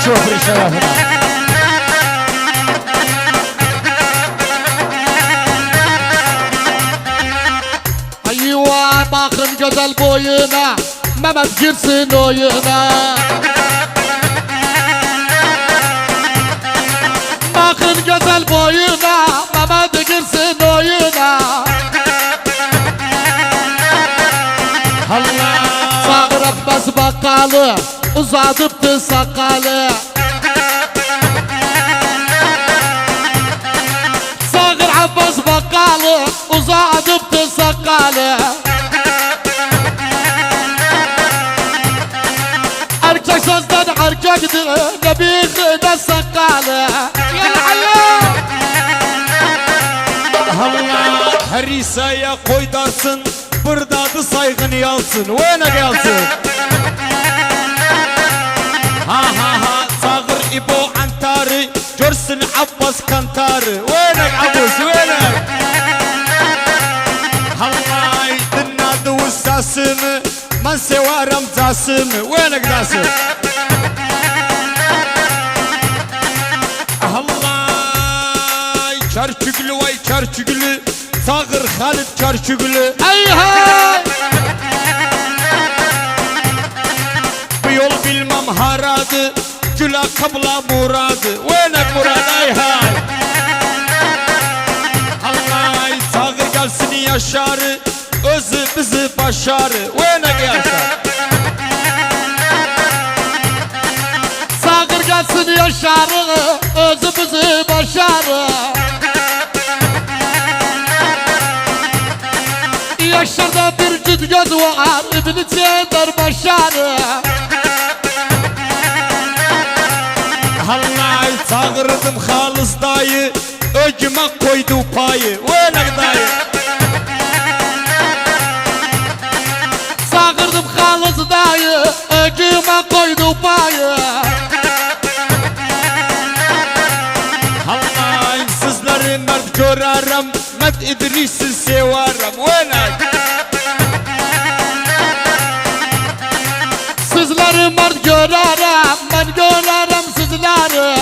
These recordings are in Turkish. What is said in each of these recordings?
شوفري شرفنا. ايوه باخر جدل بوينا ما تجرسن وينا باخر جدل بوينا ما تجرسن وينا الله صغرت بس بقاله uzadıptı sakalı Sağır Abbas bakalı uzadıptı sakalı Erkek sözden erkektir Nebiği de sakalı Allah her İsa'ya koy darsın Bırdadı saygını yalsın Vene gelsin Ha ha ha Sağır İbo Antarı Görsün Abbas Kantarı Venek Abbas venek Allah dinnadı ustasımı Ben severim zasımı Venek dası Allah Çarçıgülü vay çarçıgülü Sağır Halit çarçıgülü Hey hey Bu yol bilmem haradı Güla kabla muradı Venek murad ay hay Allah sağır gelsin yaşarı Özü bizi başarı Venek yaşar Sağır gelsin yaşarı Özü bizi başarı Yaşarda bir cüt göz var İbn-i Ceder başarı Allah sağırdım halis dayı Öcüme koydu payı Venek dayı Sağırdım halis dayı Öcüme koydu payı Allah sizleri mert görərəm Met İdris'i severim Venek Sizleri mert görərəm Ben görərəm sizleri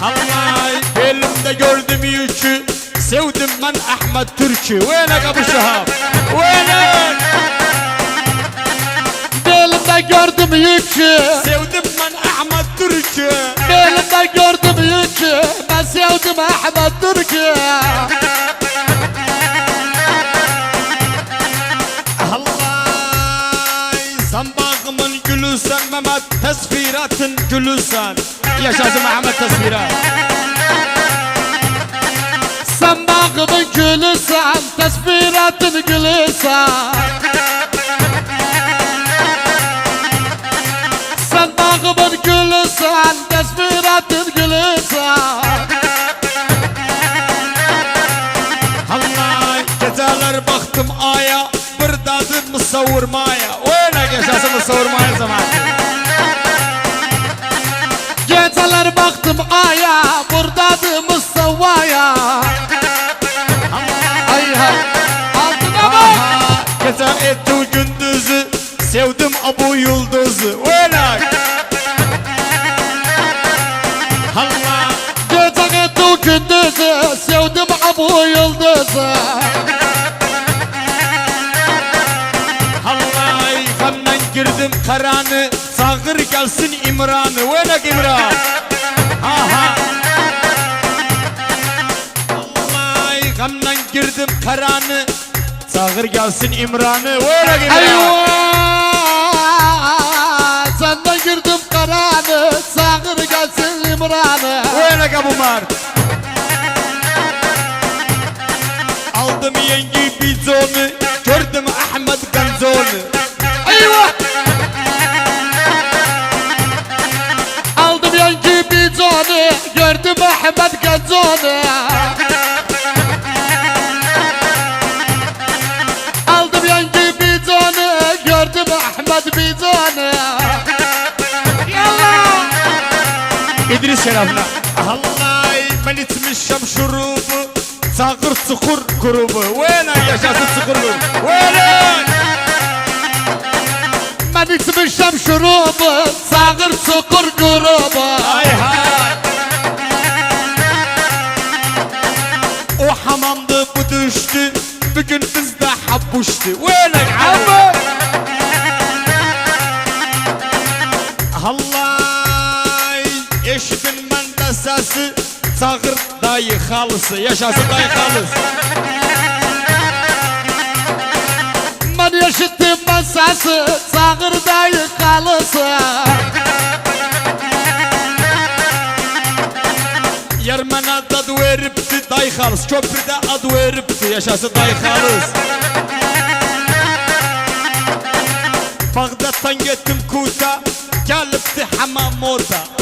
Allah elimde gördüm yükü Sevdim ben Ahmet Türk'ü Venek Abu Şahab Venek Belimde gördüm yükü Sevdim ben Ahmet Türk'ü Belimde gördüm yükü Ben sevdim Ahmet Türk'ü Allah sen bağımın gülüsen Mehmet tesviratın gülüsen Yaşasın Ahmet tesvirat Sen bağımın gülüsen Tesbiratın gülüsen Sen bağımın gülüsen Tesbiratın gülüsen Allah geceler baktım aya Bırdadı mısavurmaya Öyle yaşasın mısavurmaya zamanı Geceler baktım aya Buradadır Mustafa'ya Ay hay Altına bak Gece etti gündüzü Sevdim Abu Yıldız'ı Öyle Allah Gece etti gündüzü Sevdim Abu Yıldız'ı Allah hemen girdim karanı Sağır gelsin İmran'ı Venek İmran Aha Allah hemen girdim karanı Sağır gelsin İmran'ı Venek İmran Eyvah Senden girdim karanı Sağır gelsin İmran'ı Venek Abu Mart Aldım yengi bizonu Gördüm Ahmet Ganzonu Eyvah Aldım yankı bizonu Gördüm Ahmet Genzonu Aldım yankı bizonu Gördüm Ahmet bizonu Yallah İdris şerefine Allah ben içmişim şurubu Sağır Çukur grubu Venek yaşasın Çukur grubu Venek Ben içmişim şurubu Sağır sokur grubu Hay hay. O hamamda bu düştü, bugün bizde habbuştu. Venek abi. Allah eşitin bende sesi, Sağır dayı halısı, yaşasın dayı halısı. Ben yaşıttım ben sesi Sağır dayı kalısı Yermenada adı veripti dayı halısı, köprüde adı veripti, yaşasın dayı halısı. Bağdat'tan gittim Kuta, gelipti hamam orada.